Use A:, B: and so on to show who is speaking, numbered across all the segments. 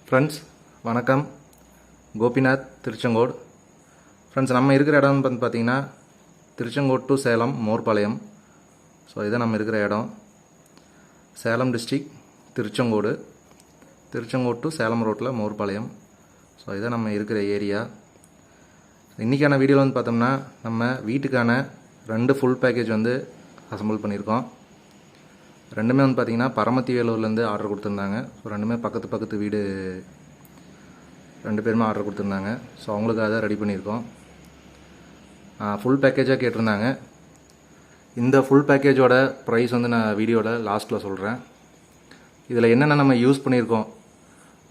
A: Friends வணக்கம். Gopinath, Tiruchengode. Friends, நம்ம இருக்கிற இடம் வந்து பார்த்திங்கன்னா திருச்செங்கோடு டு சேலம் மோர்பாளையம். ஸோ இதான் நம்ம இருக்கிற இடம். சேலம் டிஸ்ட்ரிக்ட் திருச்செங்கோடு டு சேலம் ரோட்டில் மோர்பாளையம். ஸோ இதான் நம்ம இருக்கிற ஏரியா. இன்றைக்கான வீடியோவில் வந்து பார்த்தோம்னா நம்ம வீட்டுக்கான 2 ஃபுல் பேக்கேஜ் வந்து அசம்பிள் பண்ணியிருக்கோம். ரெண்டுமே வந்து பார்த்திங்கன்னா பரமத்தி வேலூர்லேருந்து ஆர்டர் கொடுத்துருந்தாங்க. ஸோ ரெண்டுமே பக்கத்து வீடு, 2 பேருமே ஆர்டர் கொடுத்துருந்தாங்க. ஸோ அவங்களுக்கு அதை ரெடி பண்ணியிருக்கோம். ஃபுல் பேக்கேஜாக கேட்டிருந்தாங்க. இந்த ஃபுல் பேக்கேஜோட ப்ரைஸ் வந்து நான் வீடியோவில் லாஸ்ட்டில் சொல்கிறேன். இதில் என்னென்ன நம்ம யூஸ் பண்ணியிருக்கோம்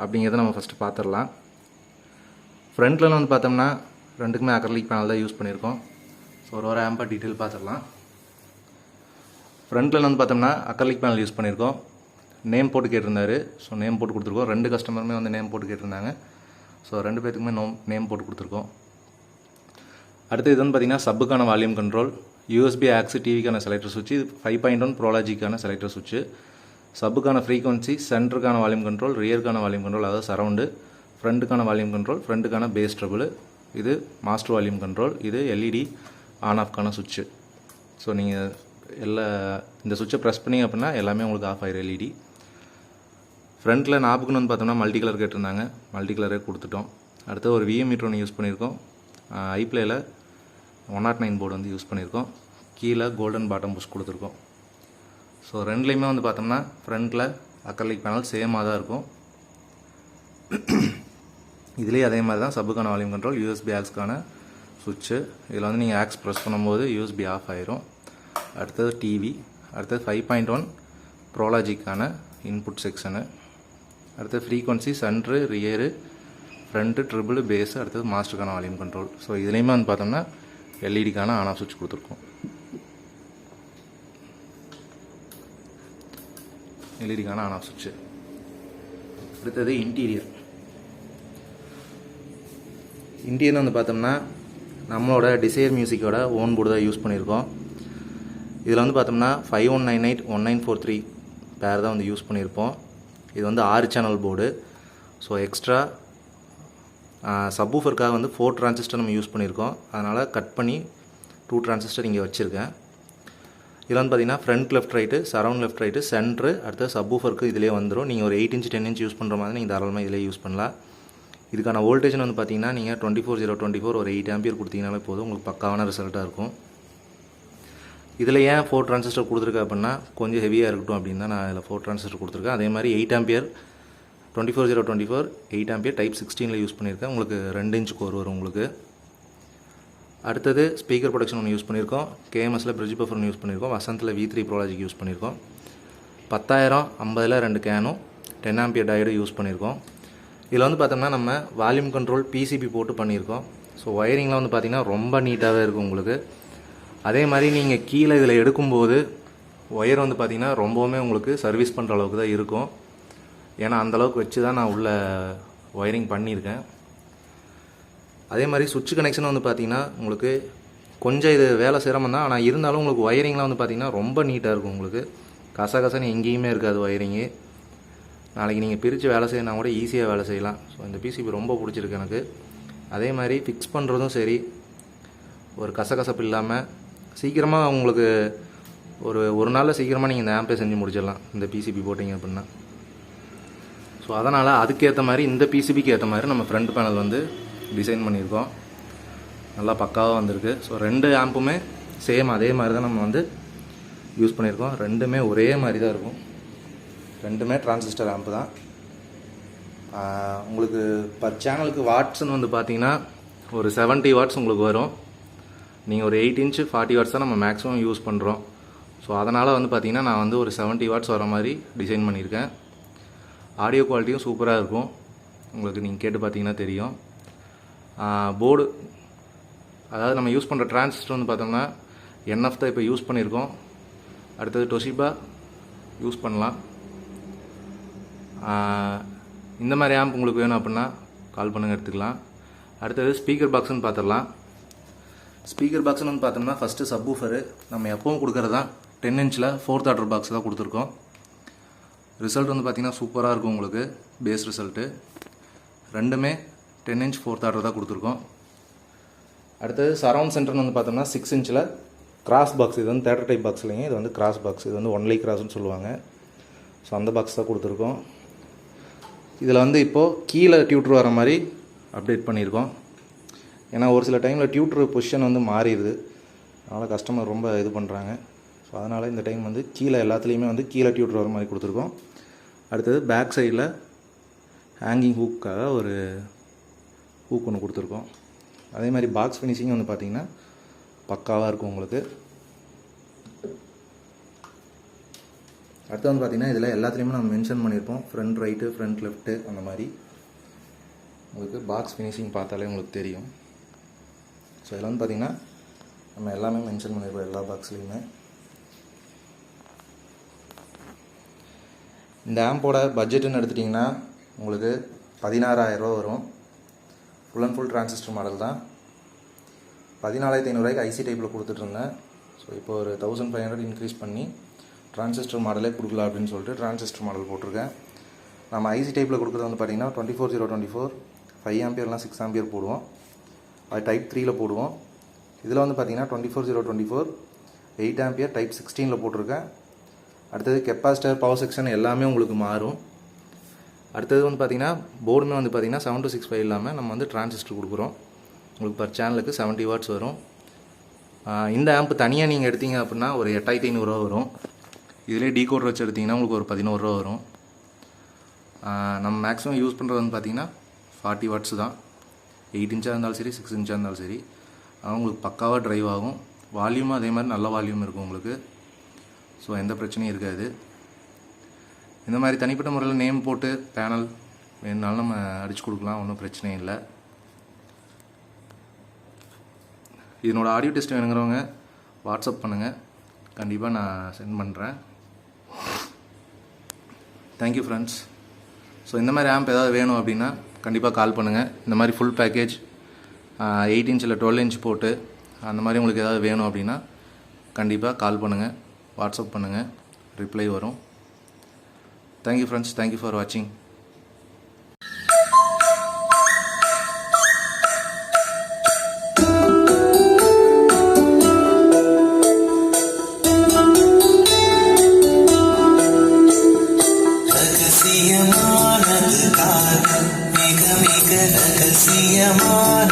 A: அப்படிங்கிறத நம்ம ஃபஸ்ட்டு பார்த்துடலாம். ஃப்ரண்ட்டில் வந்து பார்த்தோம்னா 2க்குமே அக்ரலிக் பேனல் தான் யூஸ் பண்ணியிருக்கோம். ஸோ ஒரு ஆம்பர் டீட்டெயில் பார்த்துடலாம். ஃப்ரண்ட்டில் வந்து பார்த்தோம்னா அக்ரலிக் பேனல் யூஸ் பண்ணியிருக்கோம். நேம் போட்டு கேட்டிருந்தாரு. ஸோ நேம் போட்டு கொடுத்துருக்கோம். 2 கஸ்டமருமே வந்து நேம் போட்டு கேட்டிருந்தாங்க. ஸோ 2 பேத்துக்குமே நேம் போட்டு கொடுத்துருக்கோம். அடுத்து இது வந்து பார்த்திங்கன்னா சப்புக்கான வால்யூம் கண்ட்ரோல், யூஎஸ்பி ஆக்ஸ் டிவிக்கான செலக்டர் சுவிட்ச், 5.1 ப்ரோலாஜிக்கான செலக்டர் சுவிட்ச், சப்புக்கான ஃப்ரீக்வன்சி, சென்டருக்கான வால்யூம் கண்ட்ரோல், ரியருக்கான வால்யூம் கண்ட்ரோல் அதாவது சரவுண்டு, ஃப்ரண்ட்டுக்கான வால்யூம் கண்ட்ரோல், ஃப்ரண்ட்டுக்கான பேஸ் ட்ரபிள், இது மாஸ்டர் வால்யூம் கண்ட்ரோல், இது எல்இடி ஆன் ஆஃப்கான சுவிட்சு. ஸோ நீங்கள் இந்த சுவிட்சை ப்ரெஸ் பண்ணிங்க அப்படின்னா எல்லாமே உங்களுக்கு ஆஃப் ஆயிரும் எல்இடி. ஃப்ரண்ட்டில் நாப்புக்குன்னு வந்து பார்த்தோம்னா மல்டி கலர் கேட்டிருந்தாங்க. மல்டி கலரே கொடுத்துட்டோம். அடுத்து ஒரு விஎம் மீட்டர் ஒன்று யூஸ் பண்ணியிருக்கோம். ஐப்ளேயில் 109 போர்டு வந்து யூஸ் பண்ணியிருக்கோம். கீழே கோல்டன் பாட்டம் புஷ் கொடுத்துருக்கோம். ஸோ ரெண்டுலேயுமே வந்து பார்த்தோம்னா ஃப்ரண்ட்டில் அக்ரலிக் பேனல் சேமாக தான் இருக்கும். இதுலேயே அதே மாதிரி தான் சப்புக்கான வால்யூம் கண்ட்ரோல், யூஎஸ்பி ஆக்ஸ்க்கான சுவிட்சு. இதில் வந்து நீங்கள் ஆக்ஸ் ப்ரெஸ் பண்ணும்போது யூஎஸ்பி ஆஃப் ஆயிரும். அடுத்தது டிவி, அடுத்தது 5.1 ப்ரோலாஜிக்கான இன்புட் செக்ஷனு, அடுத்தது frequency, centre, rear, front, treble, bass, அடுத்தது மாஸ்டருக்கான வால்யூம் கண்ட்ரோல். ஸோ இதுலேயுமே வந்து பார்த்தோம்னா எல்இடிக்கான ஆன் ஆஃப் சுவிட்ச் கொடுத்துருக்கோம். எல்இடிக்கான ஆன் ஆஃப் சுவிட்சு. அடுத்தது இன்டீரியர் வந்து பார்த்தோம்னா நம்மளோட டிசைர் மியூசிக்கோட ஓன் போர்டு தான் யூஸ் பண்ணியிருக்கோம். இதில் வந்து பார்த்தோம்னா 5198 1943 பேர் தான் வந்து யூஸ் பண்ணியிருப்போம். இது வந்து 6 சேனல் போர்டு. ஸோ எக்ஸ்ட்ரா சப்வூஃபருக்காக வந்து 4 டிரான்சிஸ்டர் நம்ம யூஸ் பண்ணியிருக்கோம். அதனால் கட் பண்ணி 2 டிரான்சிஸ்டர் இங்கே வச்சுருக்கேன். இதில் வந்து பார்த்திங்கன்னா front left right, surround left right, centre, அடுத்து சப்வூஃபருக்கு இதிலே வந்துடும். நீங்கள் ஒரு 8 இன்ச் 10 இன்ச் யூஸ் பண்ணுற மாதிரி நீங்கள் தாராளமாக இதிலே யூஸ் பண்ணலாம். இதுக்கான வோல்டேஜ்னு வந்து பார்த்திங்கன்னா நீங்கள் 24/024 ஒரு 8 ஆம்பியர் கொடுத்தீங்கனாலே போதும், உங்களுக்கு பக்காவான ரிசல்ட்டாக இருக்கும். இதில் ஏன் 4 டிரான்சிஸ்டர் கொடுத்துருக்கேன் அப்படின்னா கொஞ்சம் ஹெவியாக இருக்கட்டும் அப்படின்னு தான் நான் இதில் 4 டிரான்சிஸ்டர் கொடுத்துருக்கேன். அதே மாதிரி 8 ஆம்பியர் 24/024 8 ஆம்பியர் டைப் 16 யூஸ் பண்ணியிருக்கேன். உங்களுக்கு 2 இன்ச் கோர் வரும் உங்களுக்கு. அடுத்தது ஸ்பீக்கர் ப்ரொடக்ஷன் ஒன்று யூஸ் பண்ணியிருக்கோம். கேஎம்எஸில் பிரிட்ஜ் பஃபர் யூஸ் பண்ணியிருக்கோம். வசந்தில் V3 ப்ரோலாஜிக் யூஸ் பண்ணியிருக்கோம். 10,000 50 2 கேனும் 10 ஆம்பியர் டயோடு யூஸ் பண்ணியிருக்கோம். இதில் வந்து பார்த்தோம்னா நம்ம வால்யூம் கண்ட்ரோல் பிசிபி போட்டு பண்ணியிருக்கோம். ஸோ ஒயரிங்லாம் வந்து பார்த்திங்கன்னா ரொம்ப நீட்டாகவே இருக்கும் உங்களுக்கு. அதே மாதிரி நீங்கள் கீழே இதில் எடுக்கும்போது ஒயர் வந்து பார்த்திங்கன்னா ரொம்பவுமே உங்களுக்கு சர்வீஸ் பண்ணுற அளவுக்கு தான் இருக்கும். ஏன்னா அந்தளவுக்கு வச்சு தான் நான் உள்ள ஒயரிங் பண்ணியிருக்கேன். அதே மாதிரி சுவிட்ச் கனெக்ஷன் வந்து பார்த்திங்கன்னா உங்களுக்கு கொஞ்சம் இது வேலை சிரமம் தான். ஆனால் இருந்தாலும் உங்களுக்கு ஒயரிங்லாம் வந்து பார்த்திங்கன்னா ரொம்ப நீட்டாக இருக்கும் உங்களுக்கு. கசகசன்னு எங்கேயுமே இருக்காது ஒயரிங்கு. நாளைக்கு நீங்கள் பிரித்து வேலை செய்யணும்னா கூட ஈஸியாக வேலை செய்யலாம். ஸோ இந்த பிசிபி ரொம்ப பிடிச்சிருக்கு எனக்கு. அதே மாதிரி ஃபிக்ஸ் பண்ணுறதும் சரி, ஒரு கசகசப்பு இல்லாமல் சீக்கிரமாக உங்களுக்கு ஒரு நாளில் சீக்கிரமாக நீங்கள் இந்த ஆம்பை செஞ்சு முடிச்சிடலாம் இந்த பிசிபி போட்டிங்க அப்படின்னா. ஸோ அதனால் அதுக்கேற்ற மாதிரி இந்த பிசிபிக்கு ஏற்ற மாதிரி நம்ம ஃப்ரண்ட் பேனல் வந்து டிசைன் பண்ணியிருக்கோம். நல்லா பக்காவாக வந்திருக்கு. ஸோ 2 ஆம்புமே சேம் அதே மாதிரி தான் நம்ம வந்து யூஸ் பண்ணியிருக்கோம். ரெண்டுமே ஒரே மாதிரி தான் இருக்கும். ரெண்டுமே டிரான்சிஸ்டர் ஆம்பு தான். உங்களுக்கு பர் சேனலுக்கு வாட்ஸ்ன்னு வந்து பார்த்தீங்கன்னா ஒரு 70 வாட்ஸ் உங்களுக்கு வரும். நீங்கள் ஒரு 8 இன்ச்சு 40 வாட்ஸ் தான் நம்ம மேக்ஸிமம் யூஸ் பண்ணுறோம். ஸோ அதனால் வந்து பார்த்திங்கன்னா நான் வந்து ஒரு 70 வாட்ஸ் வர மாதிரி டிசைன் பண்ணியிருக்கேன். ஆடியோ குவாலிட்டியும் சூப்பராக இருக்கும் உங்களுக்கு. நீங்கள் கேட்டு பார்த்தீங்கன்னா தெரியும். போர்டு அதாவது நம்ம யூஸ் பண்ணுற டிரான்சிஸ்டர் வந்து பார்த்தோம்னா என்எஃப் தான் இப்போ யூஸ் பண்ணியிருக்கோம். அடுத்தது டொஷிபா யூஸ் பண்ணலாம். இந்த மாதிரி ஆம்ப் உங்களுக்கு வேணும் அப்படின்னா கால் பண்ணுங்கள், எடுத்துக்கலாம். அடுத்தது ஸ்பீக்கர் பாக்ஸ்ன்னு பார்த்துடலாம். ஸ்பீக்கர் பாக்ஸ்னு வந்து பார்த்தோம்னா ஃபஸ்ட்டு சப்வூஃபரு நம்ம எப்பவும் கொடுக்குறது தான் 10 இன்ச்சில் 4th ஆர்டர் பாக்ஸ் தான் கொடுத்துருக்கோம். ரிசல்ட் வந்து பார்த்திங்கன்னா சூப்பராக இருக்கும் உங்களுக்கு, பேஸ் ரிசல்ட்டு. ரெண்டுமே 10 inch 4th ஆர்டர் தான் கொடுத்துருக்கோம். அடுத்தது சரவுண்ட் சென்டர்னு வந்து பார்த்தோம்னா 6 inchல கிராஸ் பாக்ஸ். இது வந்து தேட்டர் டைப் பாக்ஸ் இல்லைங்க, இது வந்து கிராஸ் பாக்ஸ். இது வந்து ஒன்லி கிராஸ்னு சொல்லுவாங்க. ஸோ அந்த பாக்ஸ் தான் கொடுத்துருக்கோம். இதில் வந்து இப்போது கீழே டியூட்டர் வர மாதிரி அப்டேட் பண்ணியிருக்கோம். ஏன்னா ஒரு சில டைமில் டியூட்டர் பொசிஷன் வந்து மாறிடுது, அதனால் கஸ்டமர் ரொம்ப இது பண்ணுறாங்க. ஸோ அதனால் இந்த டைம் வந்து கீழே எல்லாத்துலேயுமே வந்து கீழே டியூட்டர் வர மாதிரி கொடுத்துருக்கோம். அடுத்தது பேக் சைடில் ஹேங்கிங் ஹூக்காக ஒரு ஹூக் ஒன்று கொடுத்துருக்கோம். அதே மாதிரி பாக்ஸ் ஃபினிஷிங் வந்து பார்த்திங்கன்னா பக்காவாக இருக்கும் உங்களுக்கு. அடுத்து வந்து பார்த்திங்கன்னா இதில் எல்லாத்துலேயுமே நம்ம மென்ஷன் பண்ணியிருப்போம், ஃப்ரண்ட் ரைட்டு, ஃப்ரண்ட் லெஃப்ட்டு, அந்த மாதிரி உங்களுக்கு பாக்ஸ் ஃபினிஷிங் பார்த்தாலே உங்களுக்கு தெரியும். ஸோ இதில் வந்து பார்த்திங்கன்னா நம்ம எல்லாமே மென்ஷன் பண்ணியிருப்போம் எல்லா பாக்ஸ்லேயுமே. இந்த ஆம்போட பட்ஜெட்டுன்னு எடுத்துட்டிங்கன்னா உங்களுக்கு 16,000 ரூபா வரும். Full and full transistor model தான். 14,500 ஐசி டைப்பில் கொடுத்துட்ருந்தேன். ஸோ இப்போ ஒரு 1,500 இன்க்ரீஸ் பண்ணி டிரான்சிஸ்டர் மாடலே கொடுக்கலாம் அப்படின்னு சொல்லிட்டு டிரான்சிஸ்டர் மாடல் போட்டிருக்கேன். நம்ம ஐசி டைப்பில் கொடுக்குறது வந்து பார்த்திங்கன்னா 24/024 5 ஆம்பியர்லாம் 6 ஆம்பியர் போடுவோம். அது டைப் 3ல் போடுவோம். இதில் வந்து பார்த்திங்கன்னா 24/024 8 ஆம்பியர் டைப் 16ல் போட்டிருக்கேன். அடுத்தது கெப்பாசிட்டர், பவர் செக்ஷன் எல்லாமே உங்களுக்கு மாறும். அடுத்தது வந்து பார்த்திங்கன்னா போர்டுமே வந்து பார்த்திங்கன்னா 7265 இல்லாமல் நம்ம வந்து டிரான்சிஸ்டர் கொடுக்குறோம். உங்களுக்கு பர் சேனலுக்கு 70 வாட்ஸ் வரும். இந்த ஆம்ப் தனியாக நீங்கள் எடுத்தீங்க அப்படின்னா ஒரு 8,500 ரூபா வரும். இதிலே டீகோடர் வச்சு எடுத்திங்கன்னா உங்களுக்கு ஒரு 11 ரூபா வரும். நம்ம மேக்ஸிமம் யூஸ் பண்ணுறது வந்து பார்த்திங்கன்னா 40 வாட்ஸ் தான். 8 இன்ச்சாக இருந்தாலும் சரி, 6 இன்ச்சாக இருந்தாலும் சரி, உங்களுக்கு பக்காவாக ட்ரைவ் ஆகும். வால்யூமும் அதே மாதிரி நல்ல வால்யூம் இருக்கும் உங்களுக்கு. ஸோ எந்த பிரச்சனையும் இருக்காது. இந்த மாதிரி தனிப்பட்ட முறையில் நேம் போட்டு பேனல் வேணுனாலும் நம்ம அடித்து கொடுக்கலாம், ஒன்றும் பிரச்சனை இல்லை. இதனோட ஆடியோ டெஸ்ட் வேணுங்கிறவங்க வாட்ஸ்அப் பண்ணுங்கள், கண்டிப்பாக நான் சென்ட் பண்ணுறேன். Thank you friends. ஸோ இந்த மாதிரி ஆம்ப் ஏதாவது வேணும் அப்படின்னா கண்டிப்பாக கால் பண்ணுங்கள். இந்த மாதிரி ஃபுல் பேக்கேஜ் 8 inch இல்லை 12 inch போட்டு அந்த மாதிரி உங்களுக்கு ஏதாவது வேணும் அப்படின்னா கண்டிப்பாக கால் பண்ணுங்கள், வாட்ஸ்அப் பண்ணுங்கள், ரிப்ளை வரும். Thank you friends. தேங்க்யூ ஃபார் வாட்சிங்.
B: ரகசியமான